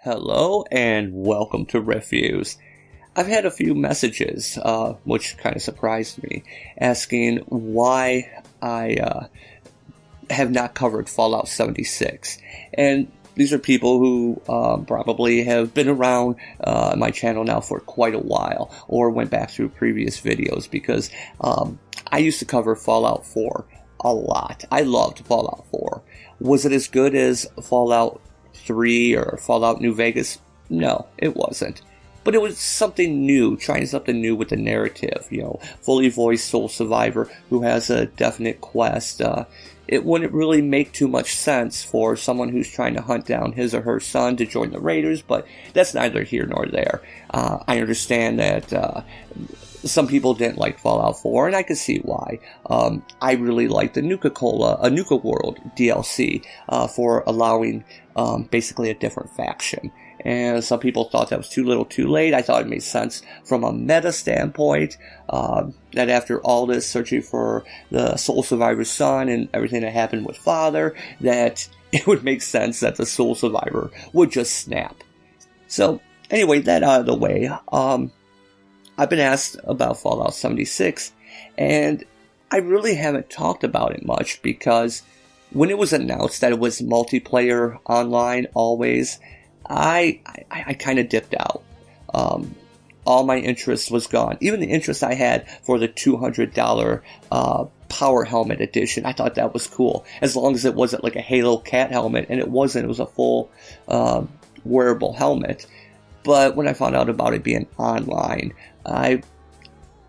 Hello and welcome to Reviews. I've had a few messages, which kind of surprised me, asking why I have not covered Fallout 76. And these are people who probably have been around my channel now for quite a while, or went back through previous videos, because I used to cover Fallout 4 a lot. I loved Fallout 4. Was it as good as Fallout 3 or Fallout New Vegas? No, it wasn't. But it was something new, trying something new with the narrative, fully voiced sole survivor who has a definite quest. It wouldn't really make too much sense for someone who's trying to hunt down his or her son to join the Raiders, but that's neither here nor there. I understand that some people didn't like Fallout 4, and I can see why. I really liked the Nuka World DLC for allowing basically a different faction. And some people thought that was too little too late. I thought it made sense from a meta standpoint, that after all this searching for the Soul Survivor's son and everything that happened with Father, that it would make sense that the Soul Survivor would just snap. So anyway, that out of the way, I've been asked about Fallout 76, and I really haven't talked about it much because when it was announced that it was multiplayer online always, I kind of dipped out. All my interest was gone. Even the interest I had for the $200 Power Helmet edition, I thought that was cool. As long as it wasn't like a Halo Cat helmet, and it wasn't. It was a full wearable helmet. But when I found out about it being online,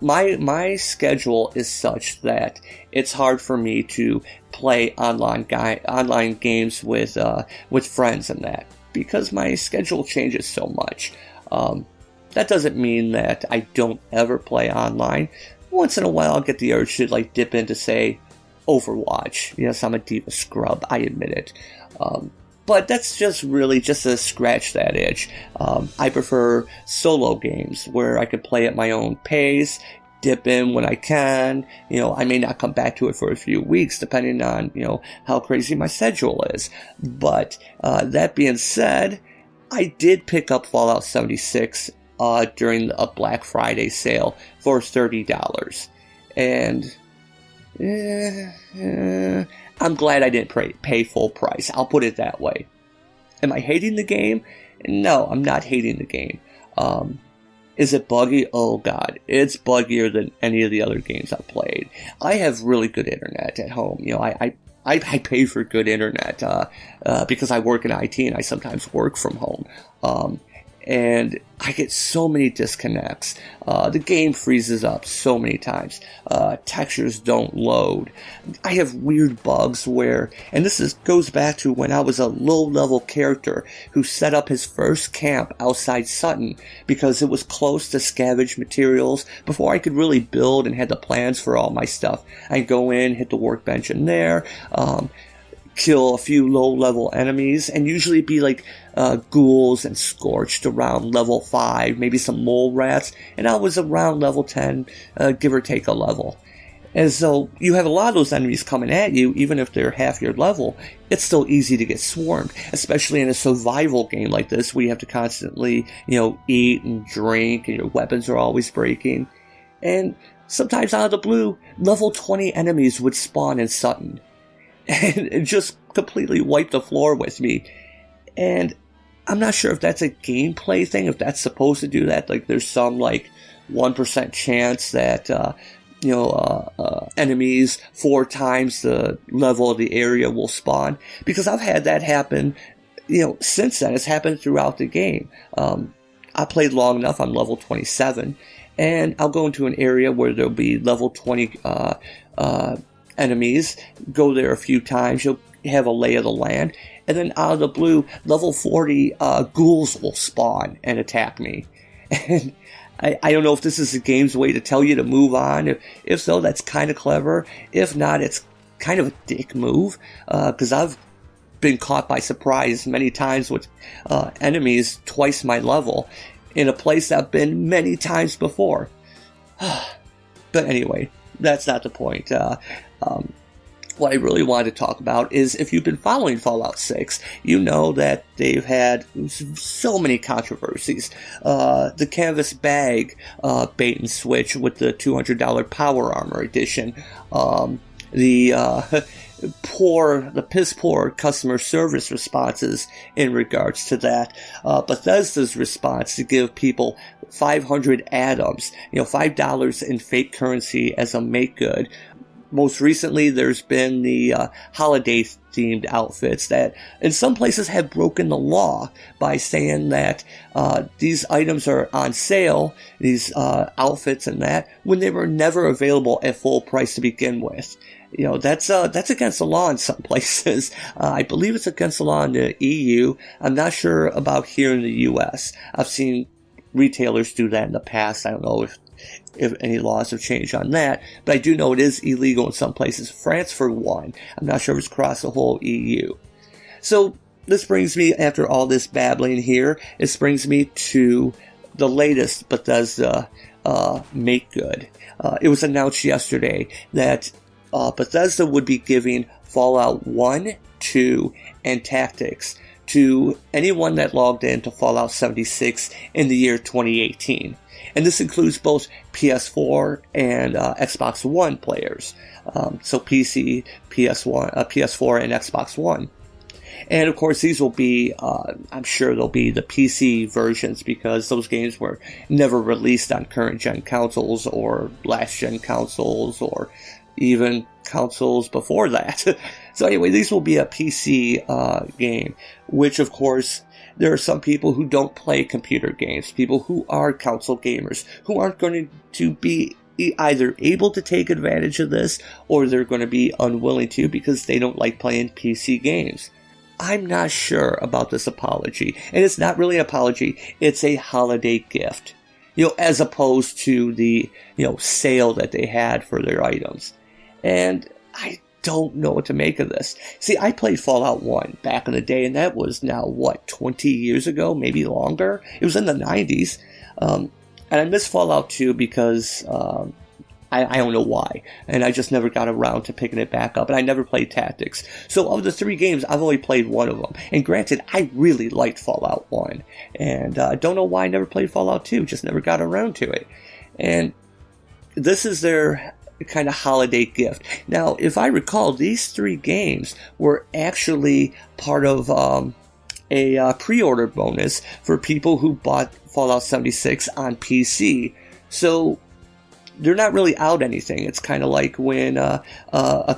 my schedule is such that it's hard for me to play online games with friends and that, because my schedule changes so much. That doesn't mean that I don't ever play online. Once in a while I'll get the urge to dip into, say, Overwatch. Yes, I'm a diva scrub, I admit it. But that's just really just to scratch that itch. I prefer solo games where I can play at my own pace, dip in when I can. I may not come back to it for a few weeks depending on, how crazy my schedule is. But that being said, I did pick up Fallout 76 during a Black Friday sale for $30. And I'm glad I didn't pay full price. I'll put it that way. Am I hating the game? No, I'm not hating the game. Is it buggy? Oh god, it's buggier than any of the other games I've played. I have really good internet at home. I pay for good internet because I work in IT and I sometimes work from home. And I get so many disconnects. The game freezes up so many times. Textures don't load. I have weird bugs where, and this goes back to when I was a low-level character who set up his first camp outside Sutton because it was close to scavenge materials before I could really build and had the plans for all my stuff. I'd go in, hit the workbench in there, kill a few low-level enemies, and usually be ghouls and scorched around level 5, maybe some mole rats, and I was around level 10, give or take a level. And so you have a lot of those enemies coming at you, even if they're half your level. It's still easy to get swarmed, especially in a survival game like this where you have to constantly, eat and drink, and your weapons are always breaking. And sometimes out of the blue, level 20 enemies would spawn in Sutton and just completely wipe the floor with me. And I'm not sure if that's a gameplay thing, if that's supposed to do that. There's some 1% chance that enemies 4 times the level of the area will spawn, because I've had that happen. Since then, it's happened throughout the game. I played long enough. I'm level 27, and I'll go into an area where there'll be level 20 enemies, go there a few times, you'll have a lay of the land, and then out of the blue, level 40 ghouls will spawn and attack me. And I don't know if this is the game's way to tell you to move on. If so, that's kind of clever. If not, it's kind of a dick move, because I've been caught by surprise many times with enemies twice my level in a place I've been many times before. But anyway, that's not the point. what I really wanted to talk about is, if you've been following Fallout 6, you know that they've had so many controversies. The canvas bag bait and switch with the $200 Power Armor edition. The piss poor customer service responses in regards to that. Bethesda's response to give people 500 atoms, $5 in fake currency as a make good. Most recently, there's been the holiday-themed outfits that in some places have broken the law by saying that these items are on sale, these outfits and that, when they were never available at full price to begin with. That's against the law in some places. I believe it's against the law in the EU. I'm not sure about here in the US. I've seen retailers do that in the past. I don't know if any laws have changed on that, but I do know it is illegal in some places. France, for one. I'm not sure if it's across the whole EU. So this brings me, after all this babbling here, this brings me to the latest Bethesda make good. It was announced yesterday that Bethesda would be giving Fallout 1, 2, and Tactics to anyone that logged in to Fallout 76 in the year 2018. And this includes both PS4 and Xbox One players. So PC, PS4, and Xbox One. And of course, these will be, I'm sure they'll be the PC versions, because those games were never released on current gen consoles or last gen consoles or even consoles before that. So anyway, these will be a PC game, which of course, there are some people who don't play computer games, people who are console gamers, who aren't going to be either able to take advantage of this, or they're going to be unwilling to because they don't like playing PC games. I'm not sure about this apology, and it's not really an apology, it's a holiday gift, as opposed to the, sale that they had for their items. And I don't know what to make of this. See, I played Fallout 1 back in the day, and that was now, 20 years ago, maybe longer? It was in the 90s. And I miss Fallout 2 because I don't know why. And I just never got around to picking it back up. And I never played Tactics. So of the 3 games, I've only played one of them. And granted, I really liked Fallout 1. And I don't know why I never played Fallout 2. Just never got around to it. And this is their kind of holiday gift. Now, if I recall, these 3 games were actually part of a pre-order bonus for people who bought Fallout 76 on PC. So they're not really out anything. It's kind of like when a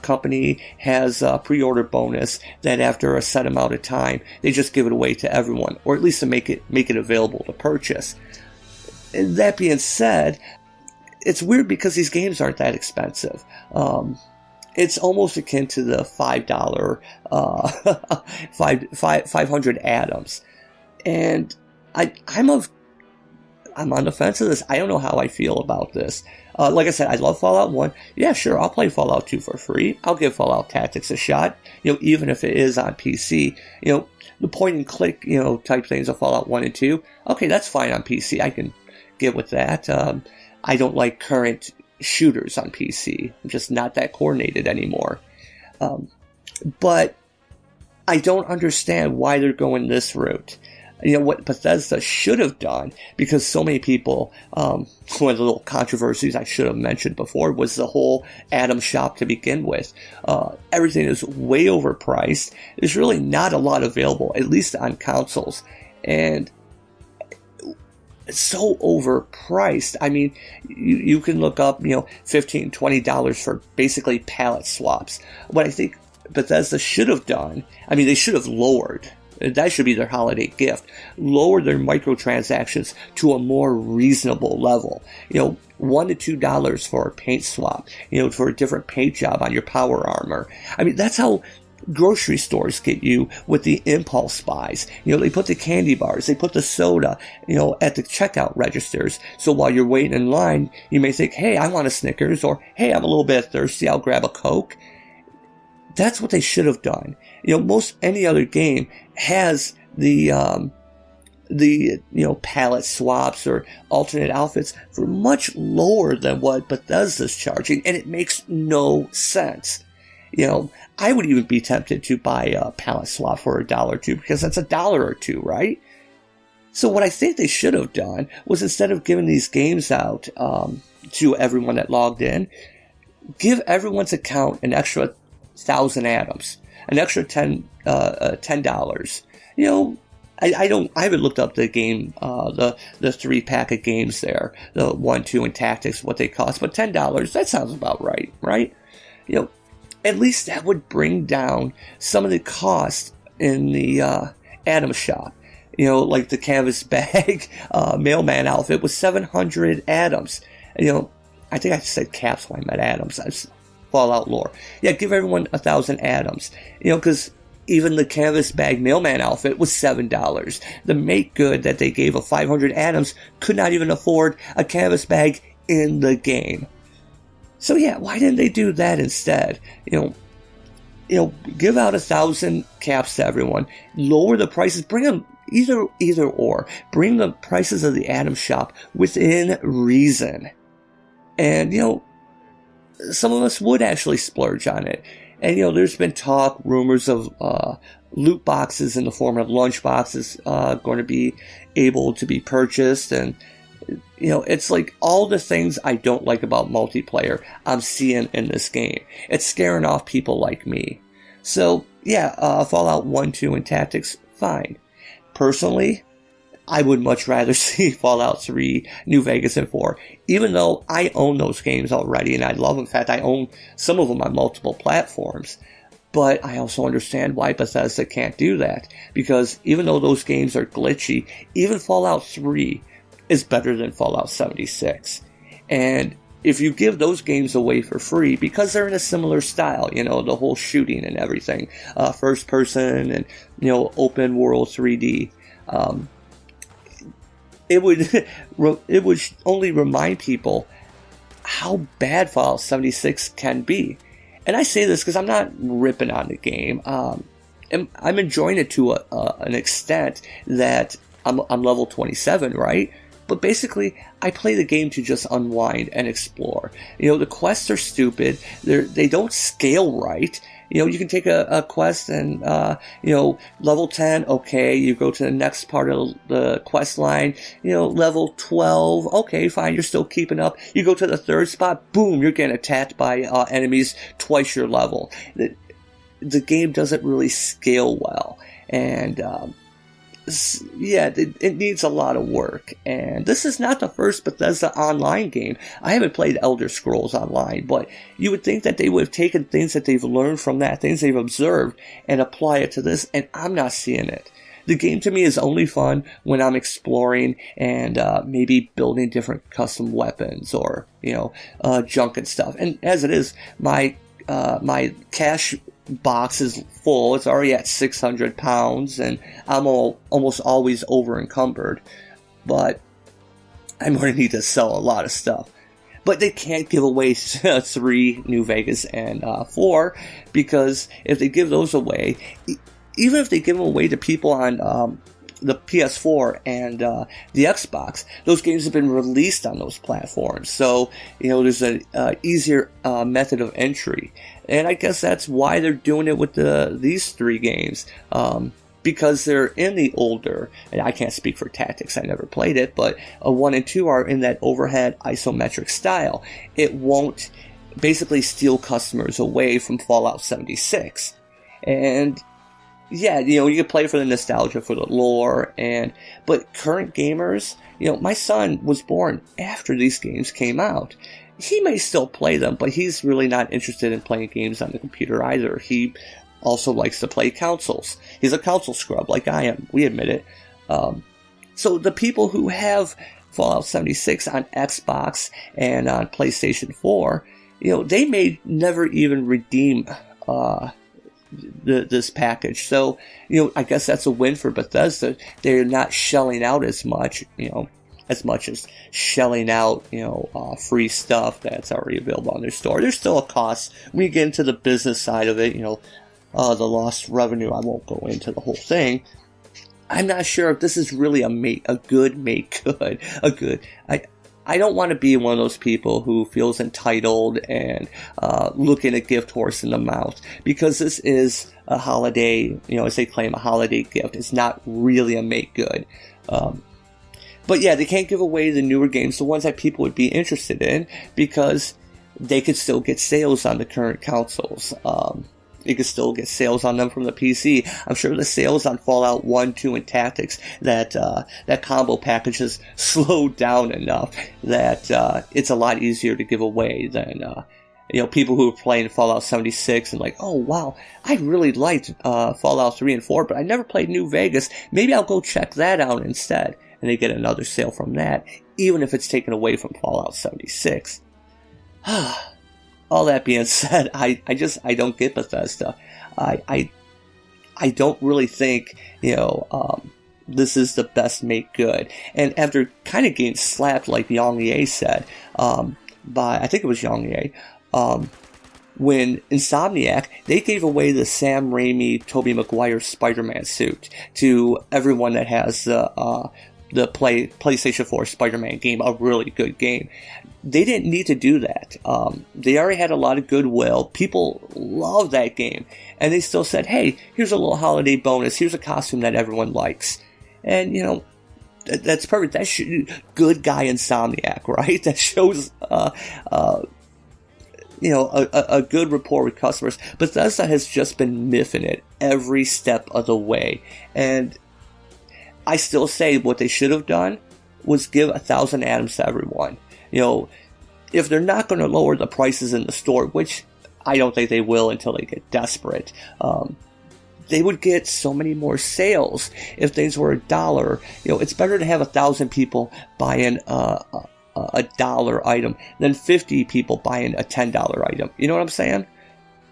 company has a pre-order bonus that after a set amount of time, they just give it away to everyone, or at least to make it available to purchase. And that being said, it's weird because these games aren't that expensive. It's almost akin to the $5 500 atoms. And I'm on the fence of this. I don't know how I feel about this. Like I said, I love Fallout 1. Yeah, sure, I'll play Fallout 2 for free. I'll give Fallout Tactics a shot, even if it is on PC. The point and click, type things of Fallout 1 and 2. Okay, that's fine on PC. I can get with that. I don't like current shooters on PC. I'm just not that coordinated anymore. But I don't understand why they're going this route. What Bethesda should have done, because so many people, one of the little controversies I should have mentioned before was the whole Atom Shop to begin with. Everything is way overpriced. There's really not a lot available, at least on consoles. And it's so overpriced. I mean, you can look up, $15, $20 for basically pallet swaps. What I think Bethesda should have done, they should have lowered. That should be their holiday gift. Lower their microtransactions to a more reasonable level. $1 to $2 for a paint swap, for a different paint job on your power armor. That's how grocery stores get you with the impulse buys. They put the candy bars, they put the soda, at the checkout registers. So while you're waiting in line, you may think, hey, I want a Snickers, or hey, I'm a little bit thirsty, I'll grab a Coke. That's what they should have done. Most any other game has the palette swaps or alternate outfits for much lower than what Bethesda's charging, and it makes no sense. I would even be tempted to buy a pallet swap for $1 or $2 because that's $1 or $2, right? So what I think they should have done was, instead of giving these games out to everyone that logged in, give everyone's account an extra 1,000 atoms, an extra $10. I haven't looked up the game, the 3-pack of games there, the 1, 2, and Tactics, what they cost, but $10, that sounds about right? At least that would bring down some of the cost in the atom shop. Like the canvas bag mailman outfit was 700 atoms. I think I said caps when I meant atoms. That's Fallout lore. Yeah, give everyone 1,000 atoms. Because even the canvas bag mailman outfit was $7. The make good that they gave of 500 atoms could not even afford a canvas bag in the game. So yeah, why didn't they do that instead? Give out 1,000 caps to everyone. Lower the prices. Bring them either or. Bring the prices of the atom shop within reason. And some of us would actually splurge on it. And there's been rumors of loot boxes in the form of lunch boxes going to be able to be purchased, and it's like all the things I don't like about multiplayer I'm seeing in this game. It's scaring off people like me. So yeah, Fallout 1, 2, and Tactics, fine. Personally, I would much rather see Fallout 3, New Vegas, and 4, even though I own those games already and I love them. In fact, I own some of them on multiple platforms. But I also understand why Bethesda can't do that, because even though those games are glitchy, even Fallout 3 is better than Fallout 76. And if you give those games away for free, because they're in a similar style, the whole shooting and everything, first person and, open world 3D, it would only remind people how bad Fallout 76 can be. And I say this because I'm not ripping on the game. I'm enjoying it to an extent that I'm level 27, right? But basically, I play the game to just unwind and explore. The quests are stupid. They don't scale right. You can take a quest and, level 10, okay, you go to the next part of the quest line, level 12, okay, fine, you're still keeping up. You go to the third spot, boom, you're getting attacked by enemies twice your level. The game doesn't really scale well, and yeah, it needs a lot of work. And this is not the first Bethesda online game. I haven't played Elder Scrolls Online, but you would think that they would have taken things that they've learned from that, things they've observed, and apply it to this, and I'm not seeing it. The game to me is only fun when I'm exploring and maybe building different custom weapons or, junk and stuff. And as it is, my cash box is full. It's already at 600 pounds, and I'm almost always over encumbered. But I'm going to need to sell a lot of stuff. But they can't give away 3, New Vegas, and 4, because if they give those away, even if they give them away to people on the PS4 and the Xbox, those games have been released on those platforms. So, there's an easier method of entry. And I guess that's why they're doing it with these 3 games. Because they're in the older, and I can't speak for Tactics, I never played it, but 1 and 2 are in that overhead isometric style. It won't basically steal customers away from Fallout 76. And yeah, you can play for the nostalgia, for the lore, but current gamers, my son was born after these games came out. He may still play them, but he's really not interested in playing games on the computer either. He also likes to play consoles. He's a console scrub like I am. We admit it. So the people who have Fallout 76 on Xbox and on PlayStation 4, they may never even redeem this package. So, I guess that's a win for Bethesda. They're not shelling out as much as shelling out, free stuff that's already available on their store. There's still a cost when you get into the business side of it, the lost revenue. I won't go into the whole thing. I'm not sure if this is really a good make good. I don't want to be one of those people who feels entitled and looking a gift horse in the mouth, because this is a holiday, as they claim, a holiday gift. It's not really a make good. But yeah, they can't give away the newer games, the ones that people would be interested in, because they could still get sales on the current consoles. You could still get sales on them from the PC. I'm sure the sales on Fallout 1, 2, and Tactics, that combo package has slowed down enough that it's a lot easier to give away than people who are playing Fallout 76 and like, oh wow, I really liked Fallout 3 and 4, but I never played New Vegas. Maybe I'll go check that out instead. And they get another sale from that, even if it's taken away from Fallout 76. All that being said, I don't get Bethesda. I don't really think, this is the best make good. And after kind of getting slapped, like Yang Ye said, by, I think it was Yang Ye, when Insomniac, they gave away the Sam Raimi, Tobey Maguire Spider-Man suit to everyone that has the PlayStation 4 Spider-Man game, a really good game. They didn't need to do that. They already had a lot of goodwill. People love that game. And they still said, hey, here's a little holiday bonus. Here's a costume that everyone likes. And, that's perfect. That's good guy Insomniac, right? That shows, a good rapport with customers. Bethesda has just been miffing it every step of the way. And I still say what they should have done was give 1,000 atoms to everyone. If they're not going to lower the prices in the store, which I don't think they will until they get desperate, they would get so many more sales if things were $1. It's better to have 1,000 people buying a $1 item than 50 people buying a $10 item. You know what I'm saying?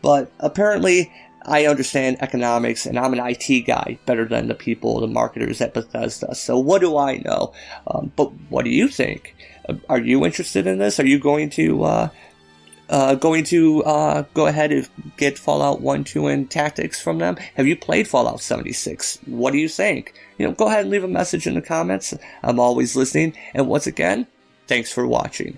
But apparently, I understand economics, and I'm an IT guy better than the marketers at Bethesda. So what do I know? But what do you think? Are you interested in this? Are you going to go ahead and get Fallout 1, 2, and Tactics from them? Have you played Fallout 76? What do you think? Go ahead and leave a message in the comments. I'm always listening. And once again, thanks for watching.